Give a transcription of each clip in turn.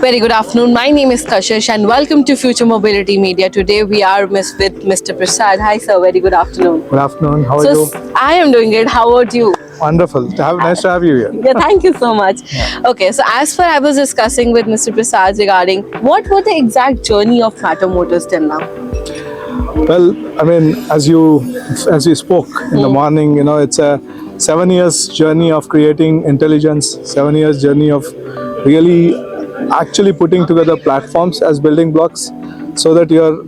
Very good afternoon. My name is Kashish and welcome to Future Mobility Media. Today we are with Mr. Prasad. Hi sir, very good afternoon. Good afternoon. How are you? I am doing good. How about you? Wonderful. Nice to have you here. Yeah, thank you so much. Okay, so as per I was discussing with Mr. Prasad regarding what was the exact journey of Matter Motors till now? Well, I mean, as we spoke in the morning, it's a 7 years journey of creating intelligence, 7 years journey of really actually putting together platforms as building blocks so that you're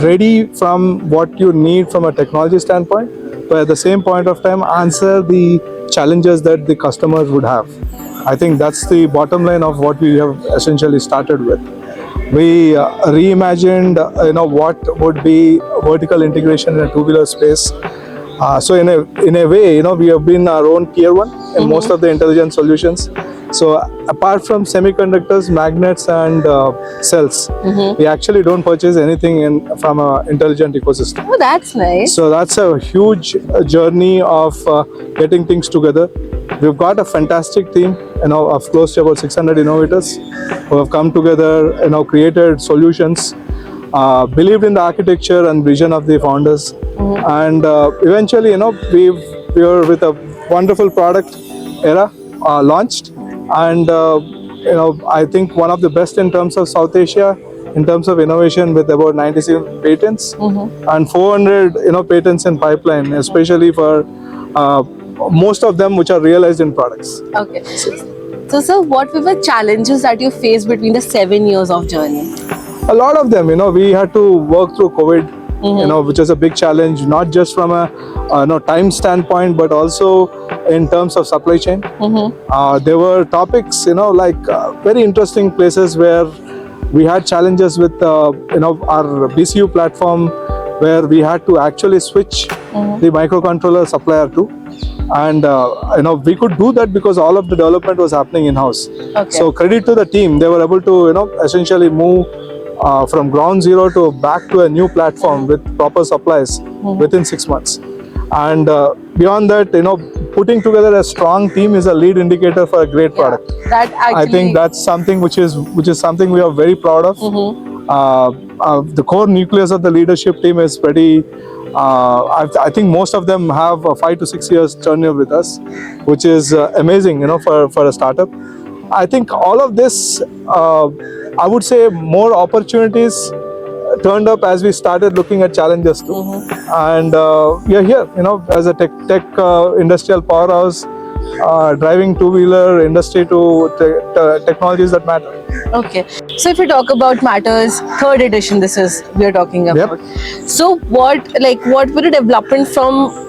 ready from what you need from a technology standpoint, but at the same point of time answer the challenges that the customers would have. I think that's the bottom line of what we have essentially started with. We reimagined, what would be vertical integration in a two-wheeler space. So in a way, we have been our own tier one in most of the intelligent solutions. So apart from semiconductors, magnets, and cells, we actually don't purchase anything from an intelligent ecosystem. Oh, that's nice. So that's a huge journey of getting things together. We've got a fantastic team, of close to about 600 innovators who have come together, created solutions, believed in the architecture and vision of the founders, and eventually, we were with a wonderful product, Era, launched, and I think one of the best in terms of South Asia, in terms of innovation, with about 97 patents and 400 patents in pipeline, especially for most of them which are realized in products. Okay. So sir, what were the challenges that you faced between the 7 years of journey? A lot of them, we had to work through COVID, which is a big challenge, not just from a time standpoint, but also in terms of supply chain. There were topics, like very interesting places where we had challenges with, our BCU platform, where we had to actually switch the microcontroller supplier to. And we could do that because all of the development was happening in-house. Okay. So credit to the team, they were able to essentially move from ground zero to back to a new platform with proper supplies within 6 months. And beyond that, putting together a strong team is a lead indicator for a great product. That actually, I think that's something which is something we are very proud of. The core nucleus of the leadership team is pretty. I think most of them have a 5 to 6 years tenure with us, which is amazing, for a startup. I think all of this, I would say, more opportunities turned up as we started looking at challenges too. And we are here, as a tech industrial powerhouse, driving two-wheeler industry to technologies that matter. Okay, so if we talk about Matters third edition, we are talking about. Yep. So what were the development from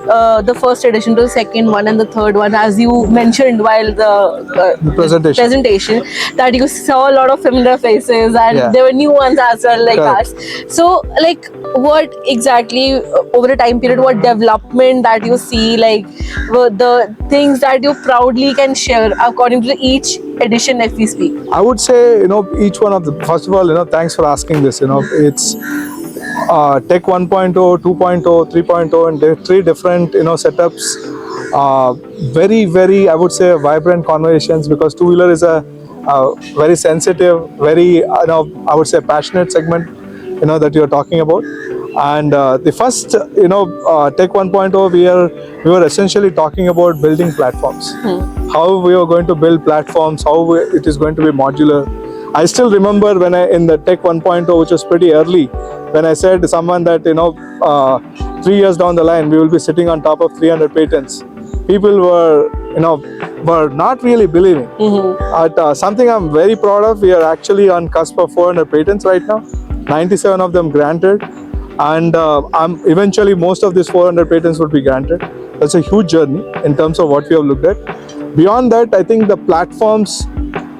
the first edition to the second one and the third one, as you mentioned while the presentation, that you saw a lot of familiar faces and there were new ones as well, like us. So what exactly over a time period, what development that you see, the things that you proudly can share according to each edition, if we speak? I would say, each one of the, first of all, thanks for asking this. It's Tech 1.0, 2.0, 3.0, and three different, setups. Very, very, I would say, vibrant conversations, because two-wheeler is a very sensitive, very, I would say, passionate segment, that you're talking about. And the first, Tech 1.0, we were essentially talking about building platforms. How we are going to build platforms, how it is going to be modular. I still remember when in the Tech 1.0, which was pretty early, when I said to someone that, 3 years down the line, we will be sitting on top of 300 patents. People were not really believing. Something I'm very proud of, we are actually on cusp of 400 patents right now, 97 of them granted. And eventually most of these 400 patents would be granted. That's a huge journey in terms of what we have looked at. Beyond that, I think the platforms,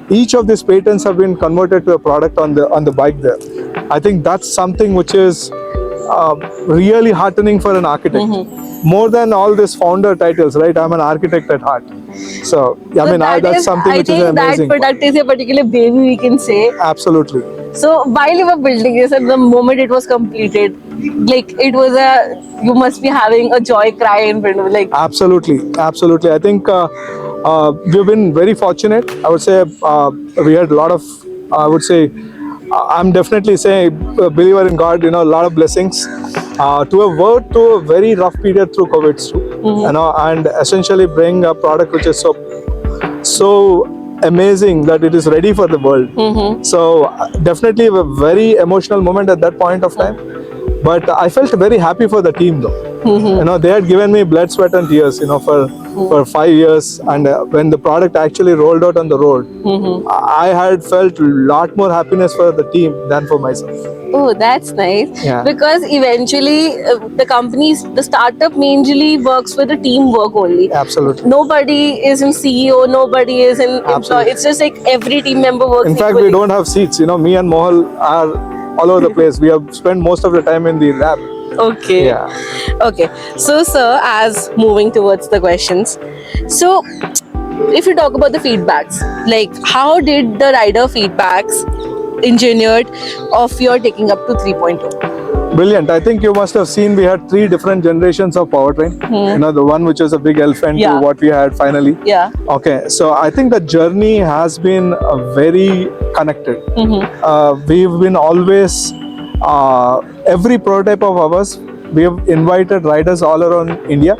each of these patents have been converted to a product on the bike there. I think that's something which is really heartening for an architect. More than all these founder titles, right? I'm an architect at heart. So that's something which is amazing. I think that product is a particular baby, we can say. Absolutely. So while you were building this, at the moment it was completed, it was you must be having a joy cry in front of Absolutely. I think we've been very fortunate. I would say we had a lot of I would say, I'm definitely saying a believer in God. You know, a lot of blessings. To have worked through a very rough period through COVID too, you know, and essentially bring a product which is so amazing that it is ready for the world. So definitely a very emotional moment at that point of time. But I felt very happy for the team though. You know, they had given me blood, sweat, and tears. You know, for 5 years, and when the product actually rolled out on the road, I had felt a lot more happiness for the team than for myself. Oh, that's nice. Yeah. Because eventually the startup mainly works with the teamwork only. Absolutely. Nobody is in CEO, nobody is in employee. Absolutely. It's just like every team member works In fact, equally. we don't have seats. You know, me and Mohal are all over the place. We have spent most of the time in the lab. Okay. Yeah. Okay. So, sir, as moving towards the questions, so if you talk about the feedbacks, like how did the rider feedbacks engineered of your taking up to 3.0? Brilliant. I think you must have seen we had 3 different generations of powertrain. You know, the one which was a big elephant Yeah. to what we had finally. Yeah. Okay, so I think the journey has been very connected. We've been always, every prototype of ours, we have invited riders all around India,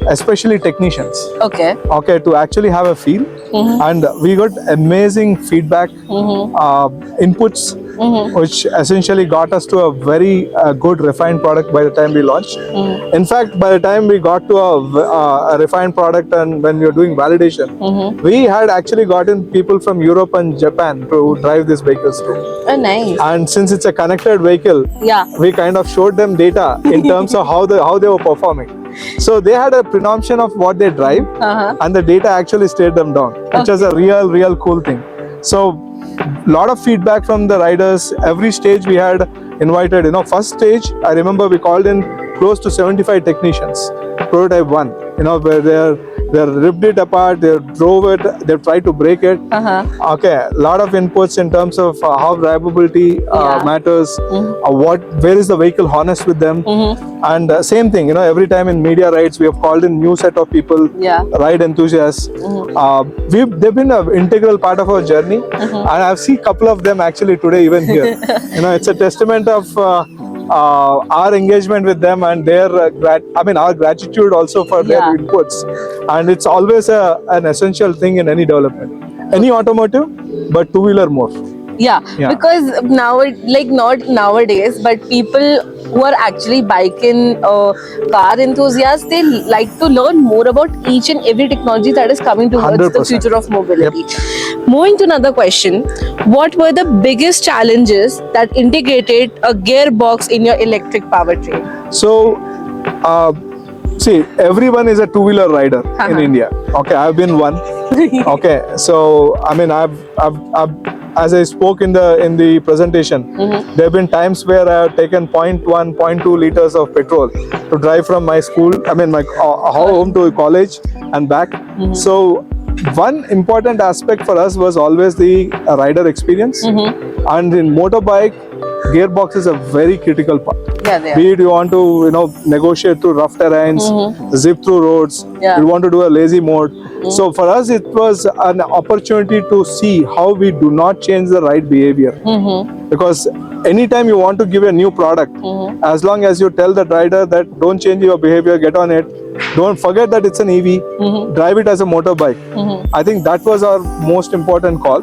especially technicians. Okay. Okay, to actually have a feel, and we got amazing feedback, inputs, which essentially got us to a very good refined product by the time we launched. In fact, by the time we got to a refined product, and when we were doing validation, we had actually gotten people from Europe and Japan to drive these vehicles too. Oh, nice. And since it's a connected vehicle, Yeah. we kind of showed them data in terms of how they were performing. So they had a presumption of what they drive, and the data actually stayed them down, which was a real cool thing. So lot of feedback from the riders. Every stage we had invited. You know, first stage I remember we called in close to 75 technicians. Prototype 1. You know, where they ripped it apart, they drove it, they tried to break it. Okay, a lot of inputs in terms of how drivability matters, where is the vehicle honest with them, and same thing. You know, every time in media rides we have called in new set of people, ride enthusiasts. They've been an integral part of our journey, and I've seen a couple of them actually today even here. You know, it's a testament of our engagement with them and their our gratitude also for their inputs, and it's always an essential thing in any development, any automotive, but two-wheeler more. Yeah, because now not nowadays, but people who are actually bike and car enthusiasts, they like to learn more about each and every technology that is coming towards 100%. the future of mobility. Moving to another question, what were the biggest challenges that integrated a gearbox in your electric powertrain? So, see, everyone is a two-wheeler rider in India. Okay, I've been one. Okay, so I mean, I've as I spoke in the presentation, there have been times where I have taken 0.1, 0.2 liters of petrol to drive from my school, my home to college and back. So one important aspect for us was always the rider experience, and in motorbike, gearbox is a very critical part. Yeah, they are. Be it you want to negotiate through rough terrains, zip through roads, you want to do a lazy mode. So for us it was an opportunity to see how we do not change the ride behavior, because anytime you want to give a new product, as long as you tell the rider that don't change your behavior, get on it, don't forget that it's an EV, drive it as a motorbike. I think that was our most important call.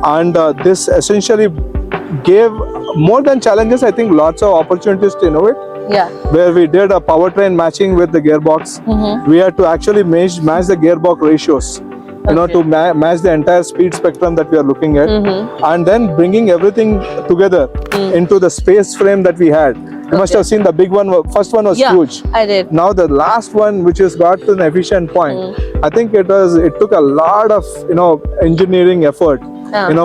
And this essentially gave more than challenges, I think lots of opportunities to innovate. Where we did a powertrain matching with the gearbox. We had to actually match the gearbox ratios, to match the entire speed spectrum that we are looking at, and then bringing everything together into the space frame that we had. You must have seen the big one. First one was huge. I did. Now the last one, which has got to an efficient point, I think it took a lot of engineering effort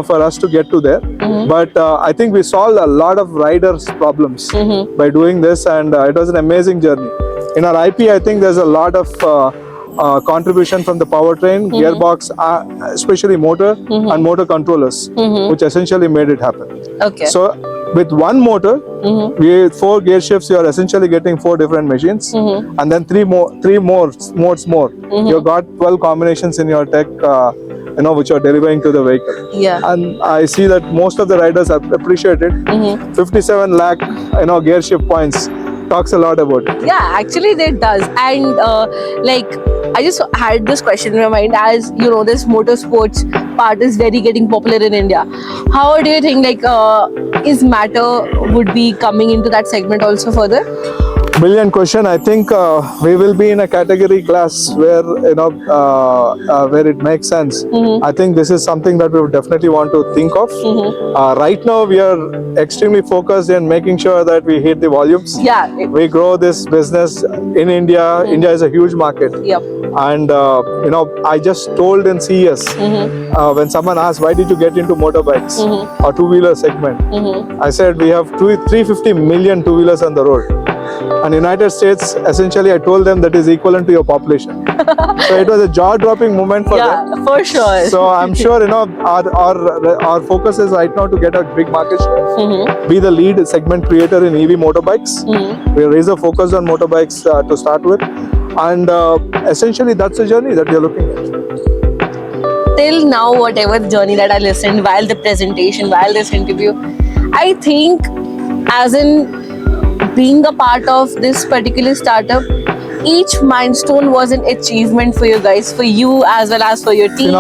for us to get to there. But I think we solved a lot of riders' problems by doing this, and it was an amazing journey. In our IP, I think there's a lot of contribution from the powertrain, gearbox, especially motor and motor controllers, which essentially made it happen. Okay. So with one motor, with 4 gear shifts, you are essentially getting 4 different machines, and then three more modes more. You've got 12 combinations in your tech which you're delivering to the vehicle. Yeah. And I see that most of the riders appreciate it. 57 lakh, gear shift points talks a lot about it. Yeah, actually it does. And like, I just had this question in my mind, as you know, this motorsports part is very getting popular in India. How do you think, like, is Matter would be coming into that segment also further? Brilliant question. I think we will be in a category class where where it makes sense. I think this is something that we would definitely want to think of. Right now, we are extremely focused in making sure that we hit the volumes. Yeah. We grow this business in India. India is a huge market. Yep. And I just told in CES when someone asked, why did you get into motorbikes or two-wheeler segment? I said we have 350 million two-wheelers on the road. And United States, essentially, I told them that is equivalent to your population. So it was a jaw-dropping moment for them. Yeah, for sure. So I'm sure our focus is right now to get a big market share, be the lead segment creator in EV motorbikes. We're razor focused on motorbikes to start with, and essentially that's the journey that we're looking at. Till now, whatever journey that I listened while the presentation, while this interview, I think, as in being a part of this particular startup, each milestone was an achievement for you guys, for you as well as for your team.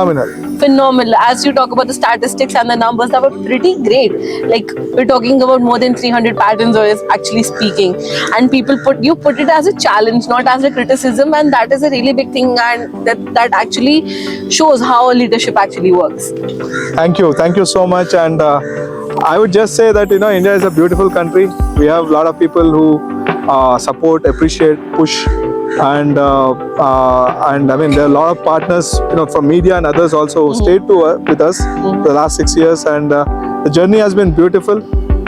Phenomenal. As you talk about the statistics and the numbers, that were pretty great. Like, we're talking about more than 300 patents, or is actually speaking, and people put it as a challenge, not as a criticism, and that is a really big thing, and that actually shows how leadership actually works. Thank you so much. And I would just say that India is a beautiful country. We have a lot of people who support, appreciate, push, and I mean there are a lot of partners from media and others also who stayed with us for the last 6 years, and the journey has been beautiful.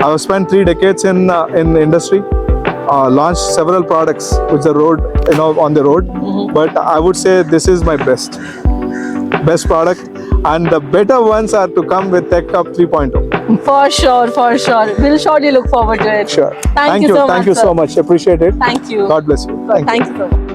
I've spent 3 decades in industry, launched several products which are on the road, but I would say this is my best product. And the better ones are to come with Tech Cup 3.0. For sure. We'll surely look forward to it. Sure. Thank you so much. Thank you so much. Appreciate it. Thank you. God bless you. Thank you so much.